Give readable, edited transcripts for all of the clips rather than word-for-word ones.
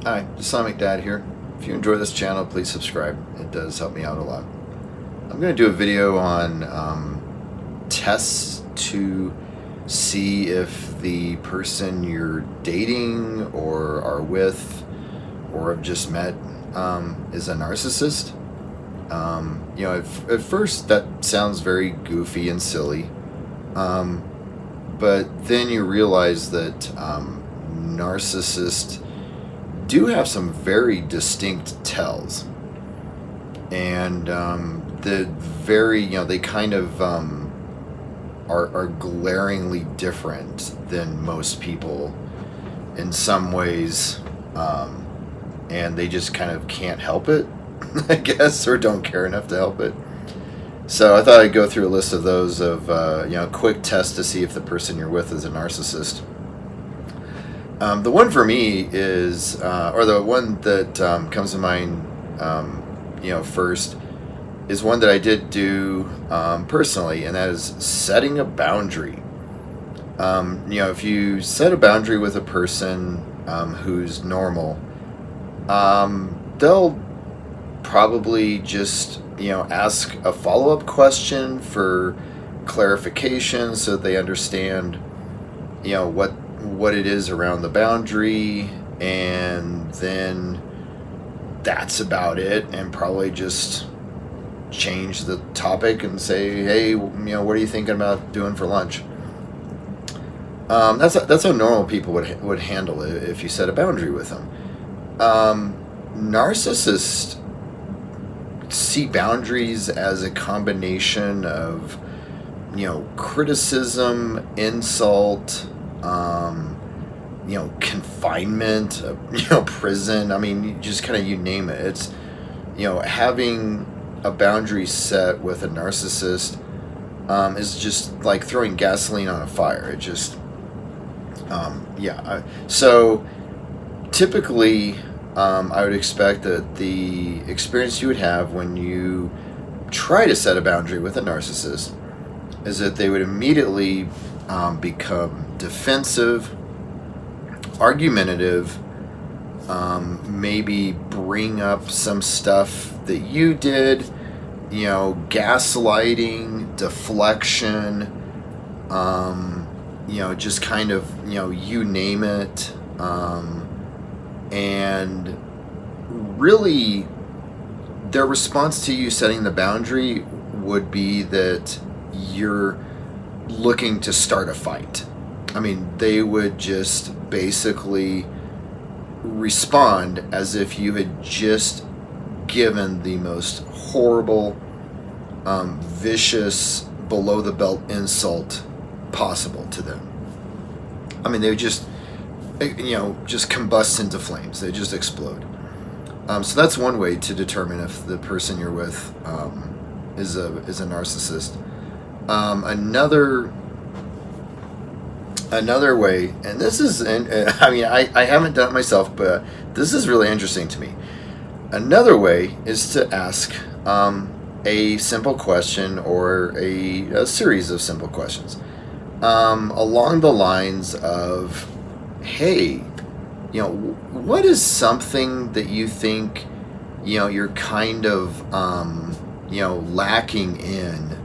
Hi, Islamic Dad here. If you enjoy this channel, please subscribe. It does help me out a lot. I'm going to do a video on tests to see if the person you're dating or are with or have just met is a narcissist. At first that sounds very goofy and silly, but then you realize that narcissists do have some very distinct tells, and they kind of are glaringly different than most people in some ways, and they just kind of can't help it, I guess, or don't care enough to help it. So I thought I'd go through a list of those quick tests to see if the person you're with is a narcissist. The one for me is, or the one that comes to mind, first, is one that I did do personally, and that is setting a boundary. If you set a boundary with a person who's normal, they'll probably just, ask a follow-up question for clarification so they understand, what it is around the boundary, and then that's about it, and probably just change the topic and say, hey, what are you thinking about doing for lunch? That's how normal people would handle it if you set a boundary with them. Narcissists see boundaries as a combination of criticism, insult, confinement, prison. I mean, you name it. It's, having a boundary set with a narcissist is just like throwing gasoline on a fire. It just, so typically, I would expect that the experience you would have when you try to set a boundary with a narcissist is that they would immediately become defensive, argumentative, maybe bring up some stuff that you did, gaslighting, deflection, just kind of, you name it. And really, their response to you setting the boundary would be that you're looking to start a fight. I mean, they would just basically respond as if you had just given the most horrible, vicious, below the belt insult possible to them. I mean, they would just combust into flames. They just explode. So that's one way to determine if the person you're with is a narcissist. Another way, and this is, I haven't done it myself, but this is really interesting to me. Another way is to ask a simple question or a series of simple questions along the lines of, hey, what is something that you think, you're kind of, lacking in,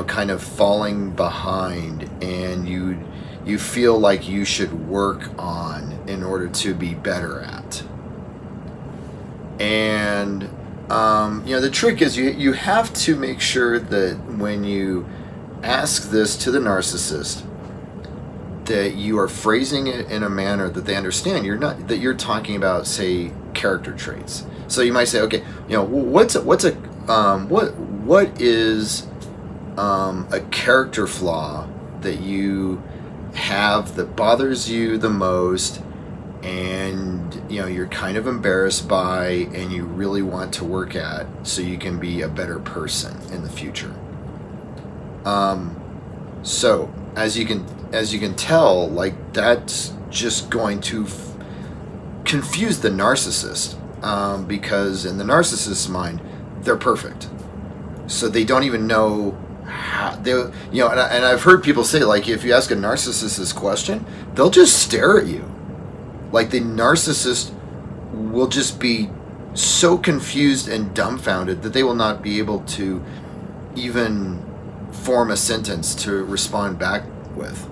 kind of falling behind, and you feel like you should work on in order to be better at. And, the trick is you have to make sure that when you ask this to the narcissist, that you are phrasing it in a manner that they understand. You're talking about, say, character traits. So you might say, okay, what is a character flaw that you have that bothers you the most, and you're kind of embarrassed by, and you really want to work at, so you can be a better person in the future. So as you can tell, like, that's just going to confuse the narcissist, because in the narcissist's mind, they're perfect, so they don't even know how they, and I've heard people say, like, if you ask a narcissist this question, they'll just stare at you. Like, the narcissist will just be so confused and dumbfounded that they will not be able to even form a sentence to respond back with.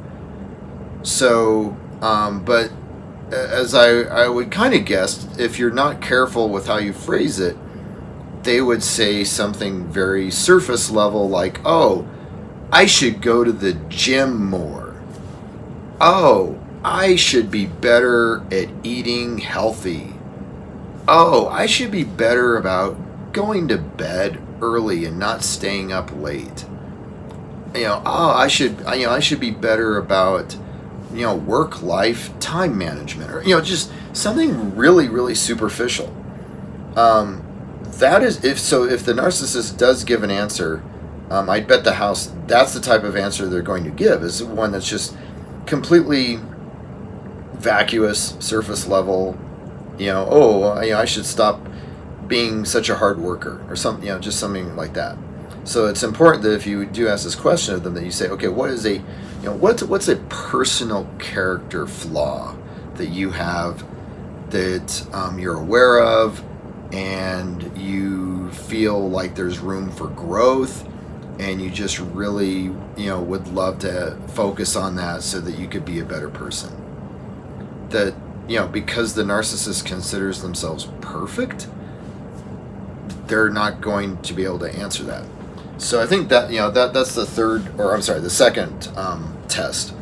So, but as I would kind of guess, if you're not careful with how you phrase it, they would say something very surface level like, oh, I should go to the gym more. Oh, I should be better at eating healthy. Oh, I should be better about going to bed early and not staying up late. Oh, I should be better about, work-life time management, or, just something really, really superficial. That is, if the narcissist does give an answer, I'd bet the house that's the type of answer they're going to give, is one that's just completely vacuous, surface level. I should stop being such a hard worker, or something, just something like that. So it's important that if you do ask this question of them, that you say, okay, what is what's a personal character flaw that you have that you're aware of, and you feel like there's room for growth, and you just really, would love to focus on that so that you could be a better person. That, because the narcissist considers themselves perfect, they're not going to be able to answer that. So I think that, that's the second test.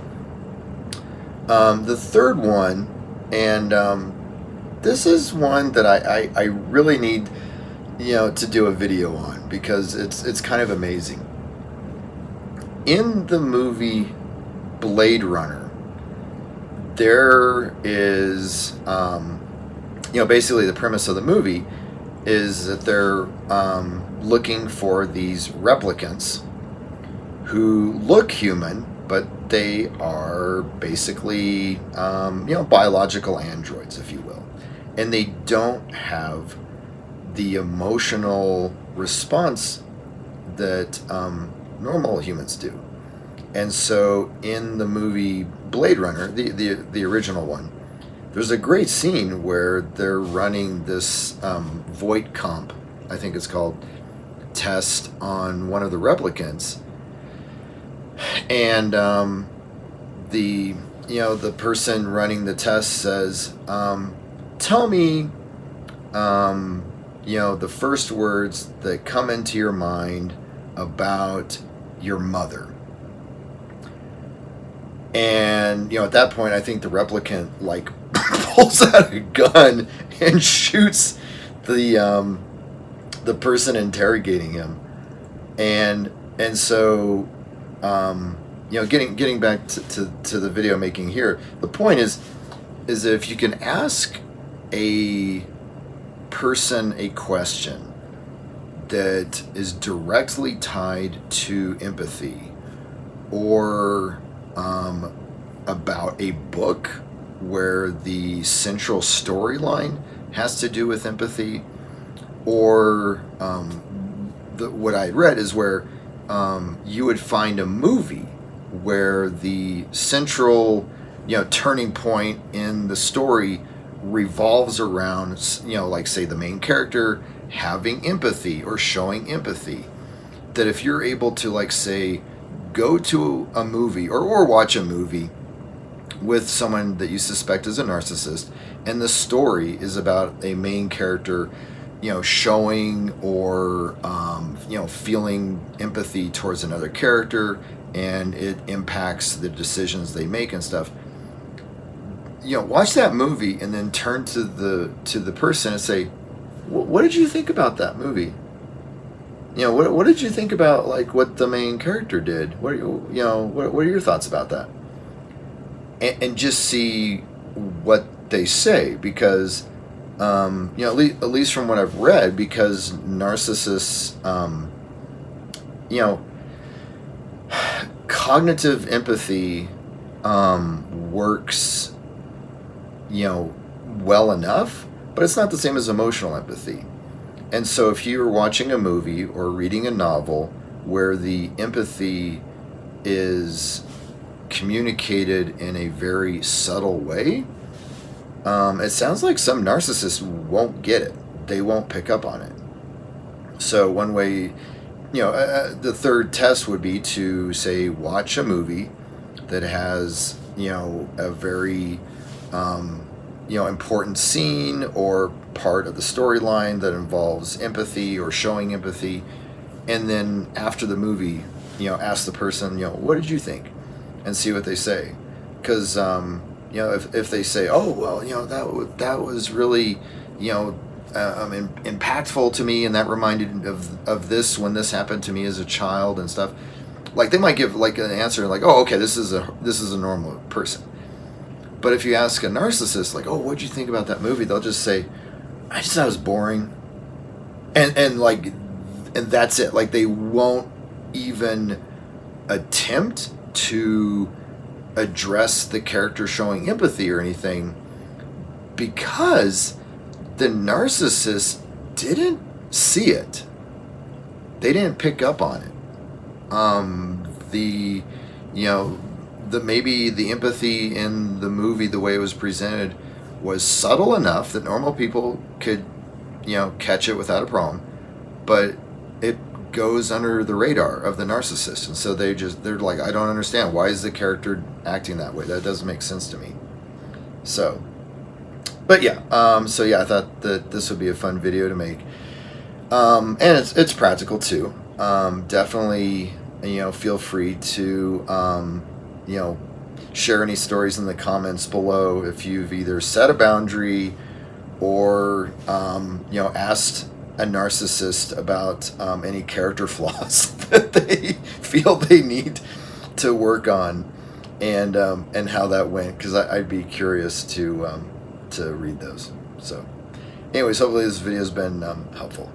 The third one, and this is one that I really need, to do a video on, because it's kind of amazing. In the movie Blade Runner, there is, basically the premise of the movie is that they're looking for these replicants who look human, but they are basically, biological androids, if you will. And they don't have the emotional response that normal humans do. And so in the movie Blade Runner, the original one, there's a great scene where they're running this Voight comp, I think it's called, test on one of the replicants. And the person running the test says, tell me the first words that come into your mind about your mother. And at that point, I think the replicant pulls out a gun and shoots the person interrogating him. And so getting back to the video making here, the point is that if you can ask a person a question that is directly tied to empathy, or about a book where the central storyline has to do with empathy, or what I read is where you would find a movie where the central turning point in the story revolves around say the main character having empathy or showing empathy. That if you're able to say go to a movie or watch a movie with someone that you suspect is a narcissist, and the story is about a main character showing or feeling empathy towards another character, and it impacts the decisions they make and stuff, watch that movie and then turn to the person and say, what did you think about that movie? What did you think about what the main character did? What are your thoughts about that? And just see what they say, because at least from what I've read, because narcissists, cognitive empathy works well enough, but it's not the same as emotional empathy. And so if you're watching a movie or reading a novel where the empathy is communicated in a very subtle way, It sounds like some narcissists won't get it. They won't pick up on it. So one way, the third test would be to say watch a movie that has a very important scene or part of the storyline that involves empathy or showing empathy, and then after the movie, ask the person, what did you think, and see what they say. Because if they say, oh well, that was really impactful to me, and that reminded of this when this happened to me as a child and stuff. Like they might give like an answer like, oh okay, this is a normal person. But if you ask a narcissist like, oh, what'd you think about that movie, they'll just say, I just thought it was boring, and that's it. Like they won't even attempt to address the character showing empathy or anything, because the narcissist didn't see it. They didn't pick up on it. Maybe the empathy in the movie, the way it was presented, was subtle enough that normal people could, catch it without a problem, but it goes under the radar of the narcissist, and so they're like, I don't understand, why is the character acting that way? That doesn't make sense to me. So, but yeah, I thought that this would be a fun video to make, and it's practical too. Definitely, feel free to share any stories in the comments below if you've either set a boundary or asked a narcissist about any character flaws that they feel they need to work on, and how that went, because I'd be curious to read those. So anyways, hopefully this video has been helpful.